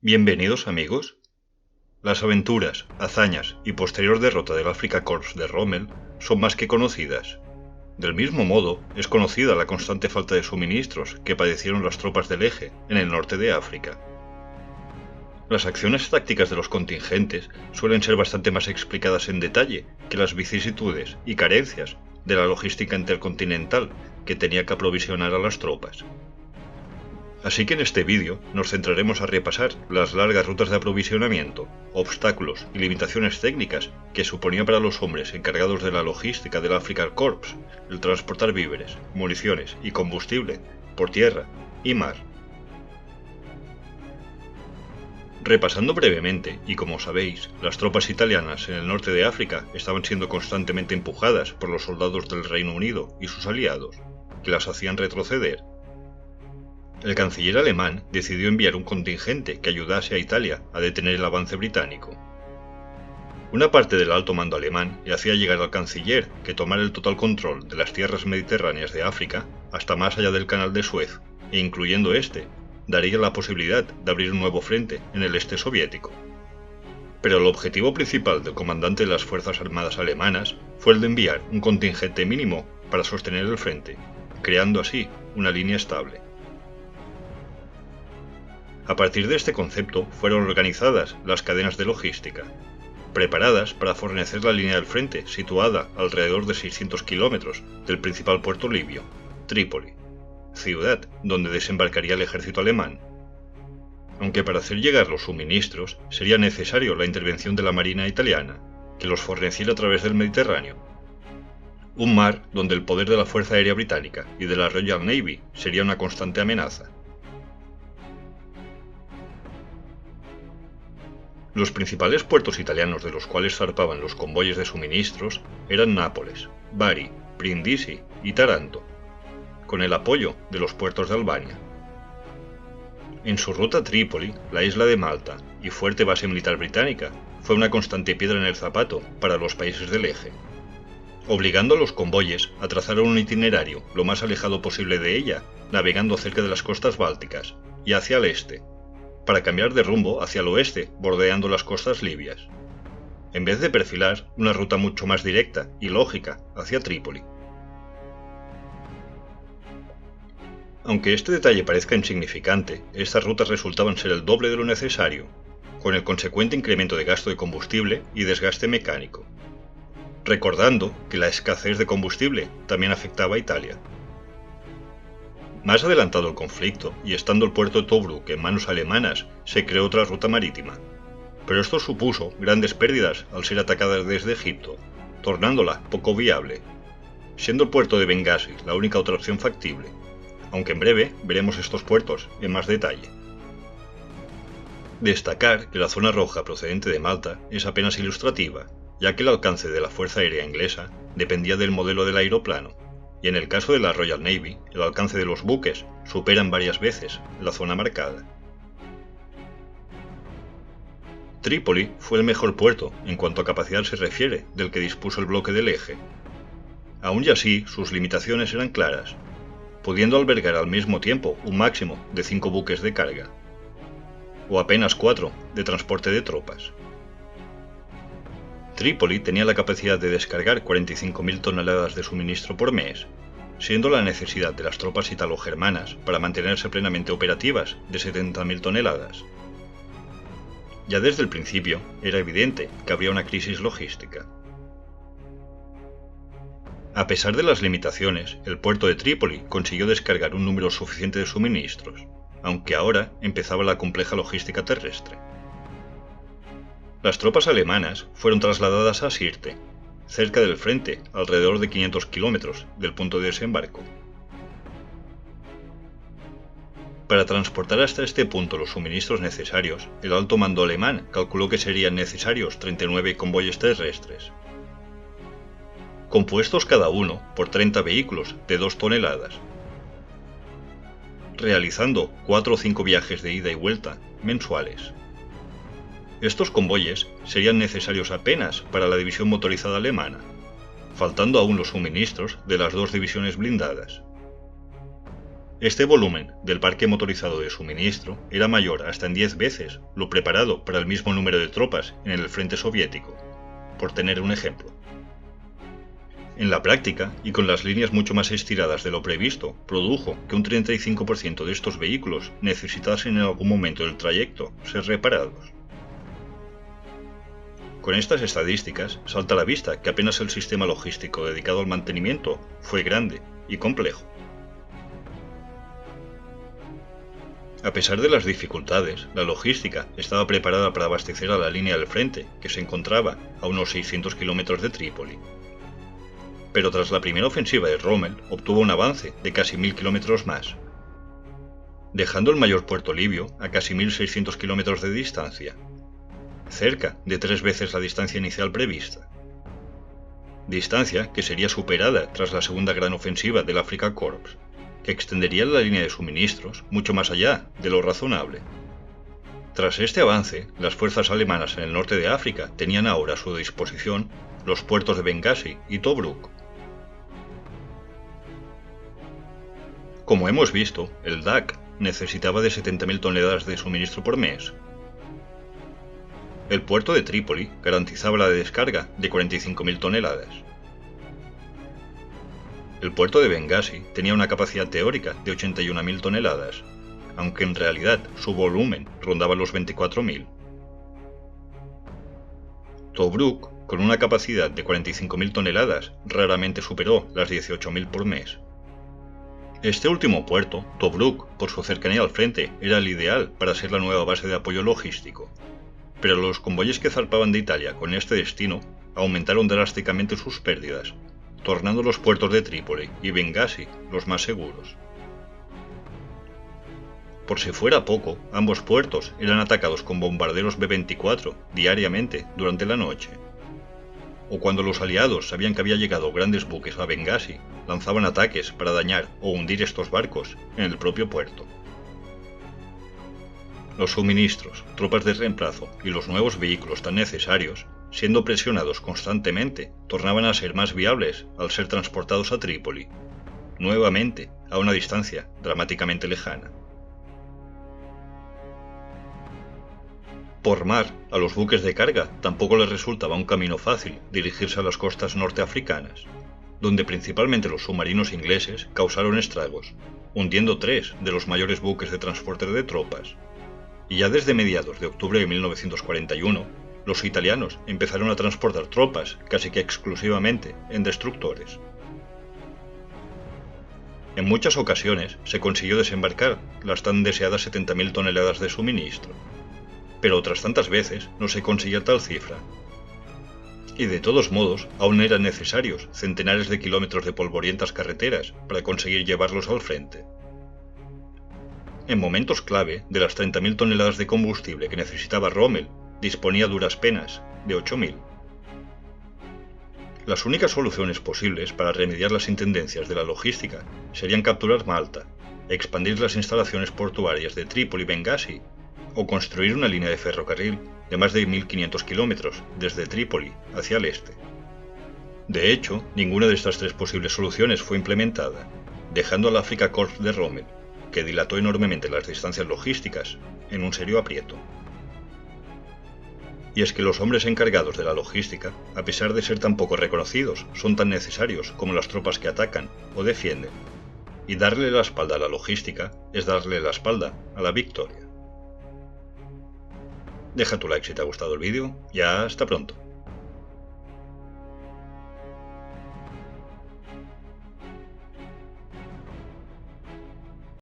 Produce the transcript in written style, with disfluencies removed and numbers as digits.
Bienvenidos amigos. Las aventuras, hazañas y posterior derrota del Afrika Korps de Rommel son más que conocidas. Del mismo modo, es conocida la constante falta de suministros que padecieron las tropas del Eje en el norte de África. Las acciones tácticas de los contingentes suelen ser bastante más explicadas en detalle que las vicisitudes y carencias de la logística intercontinental que tenía que aprovisionar a las tropas. Así que en este vídeo nos centraremos a repasar las largas rutas de aprovisionamiento, obstáculos y limitaciones técnicas que suponía para los hombres encargados de la logística del Afrika Korps el transportar víveres, municiones y combustible por tierra y mar. Repasando brevemente, y como sabéis, las tropas italianas en el norte de África estaban siendo constantemente empujadas por los soldados del Reino Unido y sus aliados, que las hacían retroceder. El canciller alemán decidió enviar un contingente que ayudase a Italia a detener el avance británico. Una parte del alto mando alemán le hacía llegar al canciller que tomara el total control de las tierras mediterráneas de África hasta más allá del canal de Suez, e incluyendo este, daría la posibilidad de abrir un nuevo frente en el este soviético. Pero el objetivo principal del comandante de las Fuerzas Armadas alemanas fue el de enviar un contingente mínimo para sostener el frente, creando así una línea estable. A partir de este concepto fueron organizadas las cadenas de logística, preparadas para fornecer la línea del frente situada alrededor de 600 kilómetros del principal puerto libio, Trípoli, ciudad donde desembarcaría el ejército alemán. Aunque para hacer llegar los suministros sería necesario la intervención de la marina italiana, que los forneciera a través del Mediterráneo. Un mar donde el poder de la Fuerza Aérea Británica y de la Royal Navy sería una constante amenaza. Los principales puertos italianos de los cuales zarpaban los convoyes de suministros eran Nápoles, Bari, Brindisi y Taranto, con el apoyo de los puertos de Albania. En su ruta a Trípoli, la isla de Malta y fuerte base militar británica fue una constante piedra en el zapato para los países del Eje, obligando a los convoyes a trazar un itinerario lo más alejado posible de ella, navegando cerca de las costas bálticas y hacia el este, para cambiar de rumbo hacia el oeste, bordeando las costas libias, en vez de perfilar una ruta mucho más directa y lógica hacia Trípoli. Aunque este detalle parezca insignificante, estas rutas resultaban ser el doble de lo necesario, con el consecuente incremento de gasto de combustible y desgaste mecánico. Recordando que la escasez de combustible también afectaba a Italia. Más adelantado el conflicto, y estando el puerto de Tobruk en manos alemanas, se creó otra ruta marítima. Pero esto supuso grandes pérdidas al ser atacadas desde Egipto, tornándola poco viable, siendo el puerto de Bengasi la única otra opción factible, aunque en breve veremos estos puertos en más detalle. Destacar que la zona roja procedente de Malta es apenas ilustrativa, ya que el alcance de la Fuerza Aérea Inglesa dependía del modelo del aeroplano, y en el caso de la Royal Navy, el alcance de los buques superan varias veces la zona marcada. Trípoli fue el mejor puerto, en cuanto a capacidad se refiere, del que dispuso el bloque del Eje. Aún y así, sus limitaciones eran claras, pudiendo albergar al mismo tiempo un máximo de 5 buques de carga, o apenas 4 de transporte de tropas. Trípoli tenía la capacidad de descargar 45.000 toneladas de suministro por mes, siendo la necesidad de las tropas italo-germanas para mantenerse plenamente operativas de 70.000 toneladas. Ya desde el principio era evidente que habría una crisis logística. A pesar de las limitaciones, el puerto de Trípoli consiguió descargar un número suficiente de suministros, aunque ahora empezaba la compleja logística terrestre. Las tropas alemanas fueron trasladadas a Sirte, cerca del frente, alrededor de 500 kilómetros del punto de desembarco. Para transportar hasta este punto los suministros necesarios, el alto mando alemán calculó que serían necesarios 39 convoyes terrestres, compuestos cada uno por 30 vehículos de 2 toneladas, realizando 4 o 5 viajes de ida y vuelta mensuales. Estos convoyes serían necesarios apenas para la división motorizada alemana, faltando aún los suministros de las 2 divisiones blindadas. Este volumen del parque motorizado de suministro era mayor hasta en 10 veces lo preparado para el mismo número de tropas en el frente soviético, por tener un ejemplo. En la práctica, y con las líneas mucho más estiradas de lo previsto, produjo que un 35% de estos vehículos necesitasen en algún momento del trayecto ser reparados. Con estas estadísticas, salta a la vista que apenas el sistema logístico dedicado al mantenimiento fue grande y complejo. A pesar de las dificultades, la logística estaba preparada para abastecer a la línea del frente, que se encontraba a unos 600 kilómetros de Trípoli. Pero tras la primera ofensiva de Rommel, obtuvo un avance de casi 1000 kilómetros más, dejando el mayor puerto libio a casi 1600 kilómetros de distancia, cerca de 3 veces la distancia inicial prevista. Distancia que sería superada tras la segunda gran ofensiva del Afrika Korps, que extendería la línea de suministros mucho más allá de lo razonable. Tras este avance, las fuerzas alemanas en el norte de África tenían ahora a su disposición los puertos de Bengasi y Tobruk. Como hemos visto, el DAK necesitaba de 70.000 toneladas de suministro por mes. El puerto de Trípoli garantizaba la descarga de 45.000 toneladas. El puerto de Bengasi tenía una capacidad teórica de 81.000 toneladas, aunque en realidad su volumen rondaba los 24.000. Tobruk, con una capacidad de 45.000 toneladas, raramente superó las 18.000 por mes. Este último puerto, Tobruk, por su cercanía al frente, era el ideal para ser la nueva base de apoyo logístico. Pero los convoyes que zarpaban de Italia con este destino aumentaron drásticamente sus pérdidas, tornando los puertos de Trípoli y Bengasi los más seguros. Por si fuera poco, ambos puertos eran atacados con bombarderos B-24 diariamente durante la noche. O cuando los aliados sabían que había llegado grandes buques a Bengasi, lanzaban ataques para dañar o hundir estos barcos en el propio puerto. Los suministros, tropas de reemplazo y los nuevos vehículos tan necesarios, siendo presionados constantemente, tornaban a ser más viables al ser transportados a Trípoli, nuevamente a una distancia dramáticamente lejana. Por mar, a los buques de carga tampoco les resultaba un camino fácil dirigirse a las costas norteafricanas, donde principalmente los submarinos ingleses causaron estragos, hundiendo 3 de los mayores buques de transporte de tropas. Y ya desde mediados de octubre de 1941, los italianos empezaron a transportar tropas casi que exclusivamente en destructores. En muchas ocasiones se consiguió desembarcar las tan deseadas 70.000 toneladas de suministro, pero otras tantas veces no se conseguía tal cifra. Y de todos modos, aún eran necesarios centenares de kilómetros de polvorientas carreteras para conseguir llevarlos al frente. En momentos clave, de las 30.000 toneladas de combustible que necesitaba Rommel, disponía a duras penas de 8.000. Las únicas soluciones posibles para remediar las intendencias de la logística serían capturar Malta, expandir las instalaciones portuarias de Trípoli y Bengasi, o construir una línea de ferrocarril de más de 1.500 kilómetros desde Trípoli hacia el este. De hecho, ninguna de estas 3 posibles soluciones fue implementada, dejando al Afrika Korps de Rommel, que dilató enormemente las distancias logísticas, en un serio aprieto. Y es que los hombres encargados de la logística, a pesar de ser tan poco reconocidos, son tan necesarios como las tropas que atacan o defienden, y darle la espalda a la logística es darle la espalda a la victoria. Deja tu like si te ha gustado el vídeo y hasta pronto.